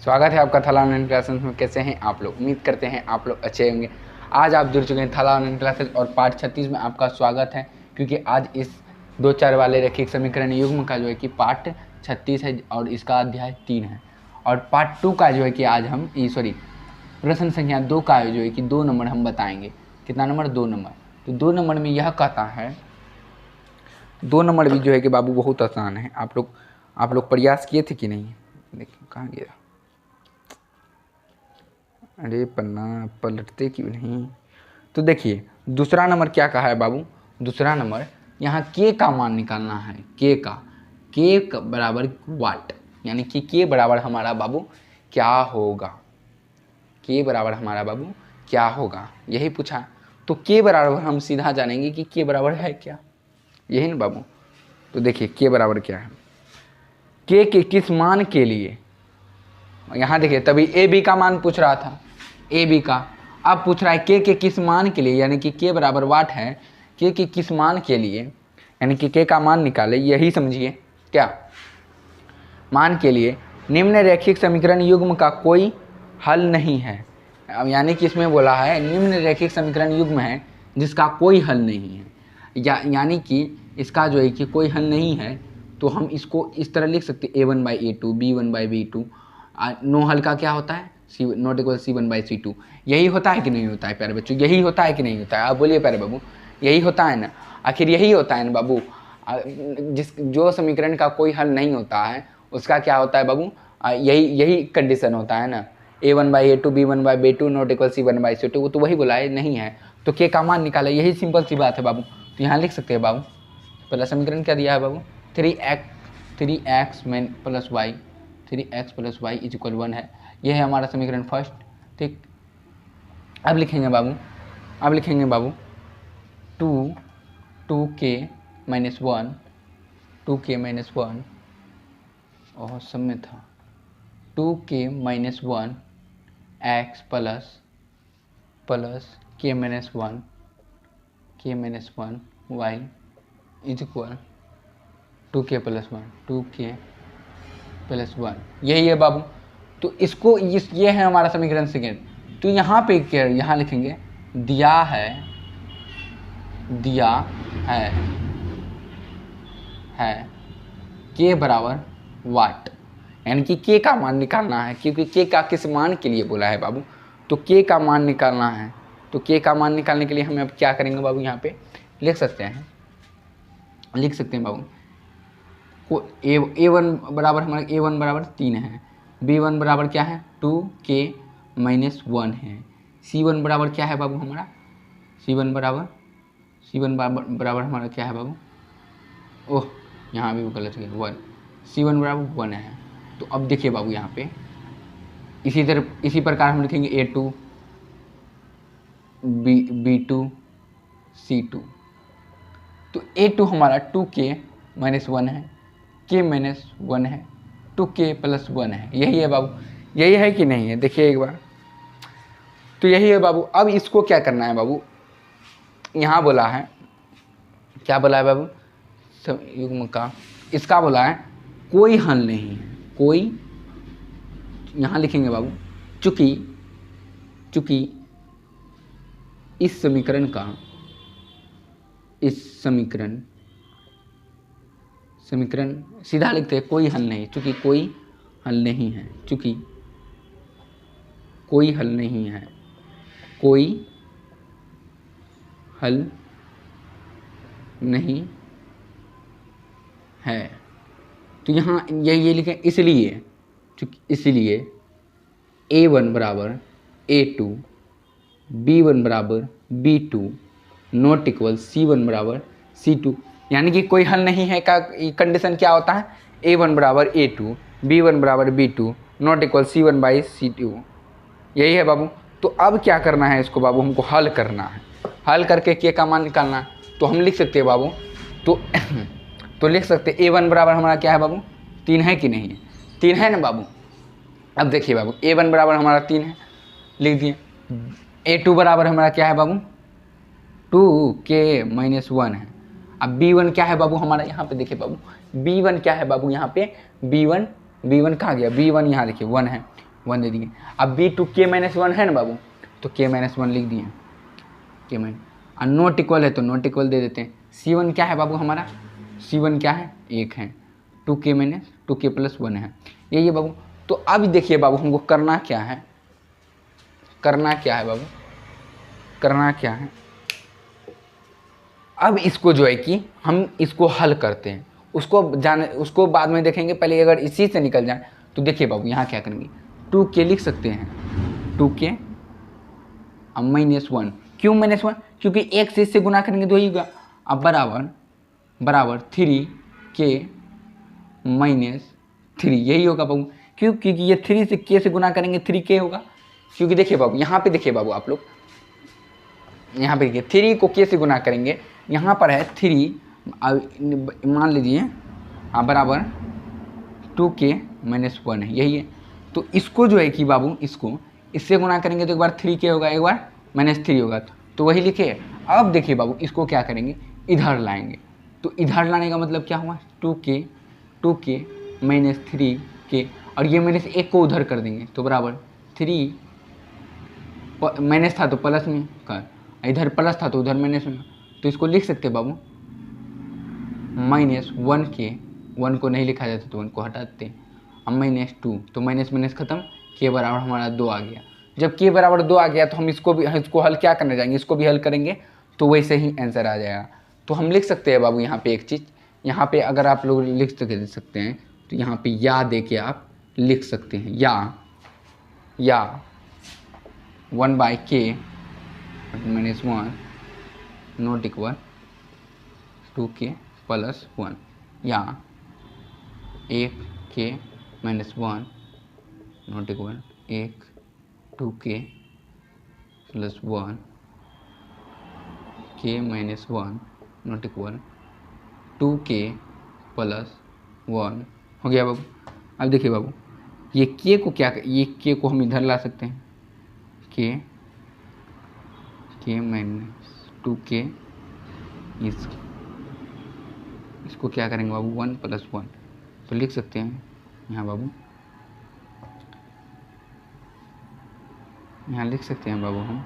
स्वागत है आपका थाला ऑनलाइन क्लासेस में। कैसे हैं आप लोग? उम्मीद करते हैं आप लोग अच्छे होंगे। आज आप जुड़ चुके हैं थाला ऑनलाइन क्लासेस और पार्ट 36 में आपका स्वागत है, क्योंकि आज इस 2-4 वाले रैखिक समीकरण युग्म का जो है कि पार्ट 36 है और इसका अध्याय 3 है। और पार्ट 2 का जो है कि आज हम प्रश्न संख्या 2 का जो है कि 2 नंबर हम बताएंगे। कितना नंबर? 2 नंबर। तो 2 नंबर में यह कहता है, 2 नंबर भी जो है कि बाबू बहुत आसान है। आप लोग प्रयास किए थे कि नहीं? देखिए कहाँ गया, अरे पन्ना पलटते क्यों नहीं। तो देखिए दूसरा नंबर क्या कहा है बाबू। दूसरा नंबर यहाँ के का मान निकालना है। के बराबर वाट, यानी कि के बराबर हमारा बाबू क्या होगा। के बराबर हमारा बाबू क्या होगा, यही पूछा। तो के बराबर हम सीधा जानेंगे कि के बराबर है क्या, यही ना बाबू। तो देखिए के बराबर क्या है। के किस मान के लिए, यहाँ देखिए तभी ए बी का मान पूछ रहा था, ए बी का। अब पूछ रहा है के किस मान के लिए, यानी कि के बराबर वाट है। के किस मान के लिए, यानी कि के का मान निकाले, यही समझिए क्या मान के लिए निम्न रैखिक समीकरण युग्म का कोई हल नहीं है। अब यानी कि इसमें बोला है निम्न रैखिक समीकरण युग्म है जिसका कोई हल नहीं है, यानी कि इसका जो है कि कोई हल नहीं है। तो हम इसको इस तरह लिख सकते a1/a2 b1/b2। नो हल का क्या होता है, नॉट इक्वल c1/c2। यही होता है कि नहीं होता है प्यारे बच्चों? यही होता है कि नहीं होता है? आप बोलिए प्यारे बाबू, यही होता है ना? आखिर यही होता है ना बाबू। जो समीकरण का कोई हल नहीं होता है उसका क्या होता है बाबू? यही कंडीशन होता है ना, a1/a2 b1/b2 not equal c1/c2। वो तो वही बोला है, नहीं है तो के का मान निकाले, यही सिंपल सी बात है बाबू। तो यहाँ लिख सकते हैं बाबू, पहला समीकरण क्या दिया है बाबू, 3x + y इज इक्वल 1 है। यह है हमारा समीकरण फर्स्ट, ठीक। अब लिखेंगे बाबू 2k - 1 और सब में था 2k - 1 x plus k - 1 y is equal 2k + 1। यही है बाबू। तो इसको ये है हमारा समीकरण सेकेंड। तो यहाँ पे क्या, यहाँ लिखेंगे दिया है के बराबर वाट, यानी कि के का मान निकालना है, क्योंकि के का किस मान के लिए बोला है बाबू। तो के का मान निकालना है। तो के का मान निकालने के लिए हम अब क्या करेंगे बाबू, यहाँ पे लिख सकते हैं बाबू को a1 बराबर हमारा a1 बराबर 3 है, b1 बराबर क्या है 2k - 1 है, c1 बराबर क्या है बाबू हमारा, c1 बराबर हमारा क्या है बाबू, ओह यहाँ भी गलत है 1, c1 बराबर 1 है। तो अब देखिए बाबू यहाँ पे इसी प्रकार हम लिखेंगे a2 b2 c2। तो a2 हमारा 2k - 1 है, k - 1 है, 2k + 1 है। यही है बाबू, यही है कि नहीं है? देखिए एक बार, तो यही है बाबू। अब इसको क्या करना है बाबू, यहाँ बोला है, क्या बोला है बाबू, युग्म का, इसका बोला है कोई हल नहीं है, कोई, यहाँ लिखेंगे बाबू चूंकि इस समीकरण सीधा लिखते हैं कोई हल नहीं, चूंकि कोई हल नहीं है, कोई हल नहीं है। तो यहाँ ये लिखें इसलिए a1 बराबर a2 b1 बराबर b2 नॉट इक्वल c1 बराबर c2। यानी कि कोई हल नहीं है का कंडीशन क्या होता है, a1 बराबर a2 b1 बराबर b2 नॉट इक्वल c1/c2। यही है बाबू। तो अब क्या करना है इसको बाबू, हमको हल करना है, हल करके के का मान निकालना है। तो हम लिख सकते हैं बाबू, तो लिख सकते a1 बराबर हमारा क्या है बाबू, 3 है कि नहीं है? 3 है ना बाबू। अब देखिए बाबू a1 बराबर हमारा 3 है, लिख दिए। a2 बराबर हमारा क्या है बाबू, 2k - 1 है। अब b1 क्या है बाबू हमारा, यहाँ पे देखिए बाबू b1 क्या है बाबू, यहाँ पे b1 कहाँ गया, b1 यहाँ देखिए 1 है। 1 दे दिए। अब b टू k माइनस 1 है ना बाबू, तो k माइनस 1 लिख दिए, k माइनस, और नॉट इक्वल है तो नॉट इक्वल दे देते हैं। c1 क्या है बाबू हमारा, c1 क्या है 1 है, 2k माइनस 2k प्लस 1 है, यही है बाबू। तो अब देखिए बाबू हमको करना क्या है, करना क्या है बाबू, करना क्या है, अब इसको जो है कि हम इसको हल करते हैं, उसको बाद में देखेंगे, पहले अगर इसी से निकल जाए तो देखिए बाबू यहाँ क्या करेंगे, 2k लिख सकते हैं, 2k अब माइनस 1, क्यों माइनस 1, क्योंकि एक से इससे गुना करेंगे तो ही होगा। अब बराबर 3k माइनस 3, यही होगा बाबू, क्यों, क्योंकि ये 3 से k से गुना करेंगे 3k होगा। क्योंकि देखिए बाबू यहाँ पे देखिए बाबू आप लोग, यहाँ पे देखिए 3 को k से गुना करेंगे, यहाँ पर है 3, मान लीजिए बराबर 2k माइनस 1 है, यही है। तो इसको जो है कि बाबू इसको इससे गुना करेंगे तो एक बार 3k होगा, एक बार माइनस 3 होगा, तो वही लिखे। अब देखिए बाबू इसको क्या करेंगे, इधर लाएंगे, तो इधर लाने का मतलब क्या हुआ, 2k माइनस 3k, और ये माइनस 1 को उधर कर देंगे तो बराबर 3, माइनस था तो प्लस में कर, इधर प्लस था तो उधर माइनस में, तो इसको लिख सकते हैं बाबू माइनस 1k, 1 को नहीं लिखा जाता तो 1 को हटा देते, अब माइनस 2, तो माइनस माइनस खत्म, k बराबर हमारा 2 आ गया। जब k बराबर 2 आ गया तो हम इसको हल क्या करने जाएंगे, इसको भी हल करेंगे तो वैसे ही आंसर आ जाएगा। तो हम लिख सकते हैं बाबू यहाँ पे एक चीज़, यहाँ पे अगर आप लोग लिख सकते हैं तो यहाँ पे या दे के आप लिख सकते हैं, या 1/k minus 1 not equal 2k plus 1, या 1k minus 1 not equal 2k plus 1, k minus 1 not equal 2k plus 1 हो गया बाबू। अब देखिए बाबू ये k को क्या, ये k को हम इधर ला सकते हैं, k माइनस 2k, इसको क्या करेंगे बाबू 1 प्लस 1, तो लिख सकते हैं यहाँ बाबू, यहाँ लिख सकते हैं बाबू हम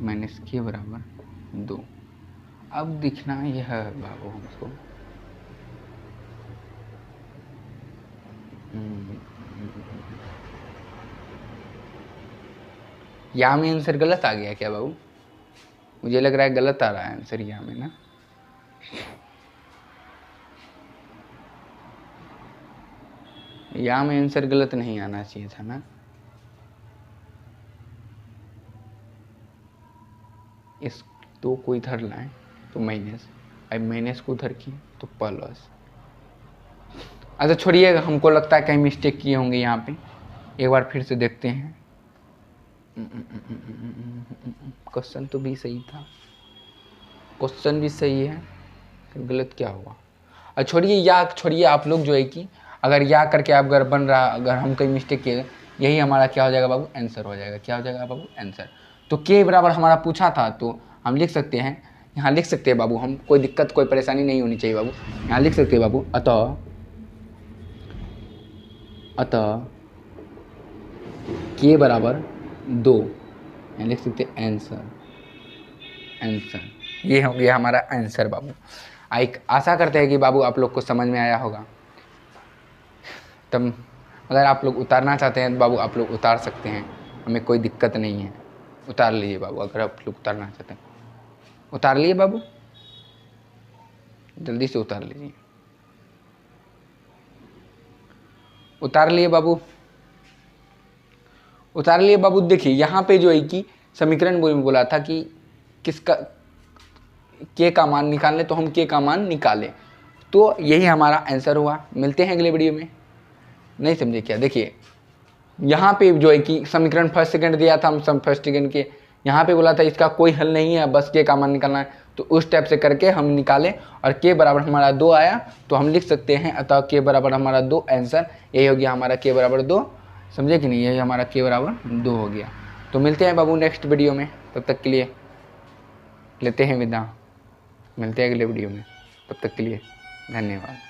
माइनस k बराबर 2। अब दिखना यह है बाबू हमको, या में आंसर गलत आ गया क्या बाबू, मुझे लग रहा है गलत आ रहा है आंसर यहाँ में ना, या में आंसर गलत नहीं आना चाहिए था ना, इस 2 को इधर लाएं तो माइनस, अब माइनस को उधर किए तो प्लस। अच्छा छोड़िए, हमको लगता है कहीं मिस्टेक किए होंगे यहाँ पे, एक बार फिर से देखते हैं। क्वेश्चन तो भी सही था, क्वेश्चन भी सही है, फिर गलत क्या हुआ। अच्छा छोड़िए आप लोग जो है कि अगर या करके आप अगर बन रहा, अगर हम कहीं मिस्टेक किए, यही हमारा क्या हो जाएगा बाबू, आंसर हो जाएगा। क्या हो जाएगा बाबू, आंसर। तो k बराबर हमारा पूछा था, तो हम लिख सकते हैं, यहाँ लिख सकते हैं बाबू हम, कोई दिक्कत कोई परेशानी नहीं होनी चाहिए बाबू, यहाँ लिख सकते हैं बाबू अतः k बराबर 2, यहाँ लिख सकते हैं आंसर, ये हो गया हमारा आंसर बाबू। आशा करते हैं कि बाबू आप लोग को समझ में आया होगा। तब अगर आप लोग उतारना चाहते हैं तो बाबू आप लोग उतार सकते हैं, हमें कोई दिक्कत नहीं है, उतार लीजिए बाबू, अगर आप लोग उतारना चाहते हैं उतार लिए बाबू, जल्दी से उतार लीजिए, उतार लिए बाबू, उतार लिए बाबू। देखिए यहाँ पे जो है कि समीकरण में बोला था कि किसका k का मान निकालने, तो हम k का मान निकालें, तो यही हमारा आंसर हुआ। मिलते हैं अगले वीडियो में। नहीं समझे क्या, देखिए यहाँ पे जो है कि समीकरण फर्स्ट सेकंड दिया था, हम फर्स्ट सेकंड के यहाँ पे बोला था इसका कोई हल नहीं है, बस k का मान निकालना है, तो उस टाइप से करके हम निकालें और k बराबर हमारा 2 आया, तो हम लिख सकते हैं अतः k बराबर हमारा 2, आंसर यही हो गया हमारा k बराबर 2। समझे कि नहीं, यही हमारा k बराबर 2 हो गया। तो मिलते हैं बाबू नेक्स्ट वीडियो में, तब तक के लिए लेते हैं विदा, मिलते हैं अगले वीडियो में, तब तक के लिए धन्यवाद।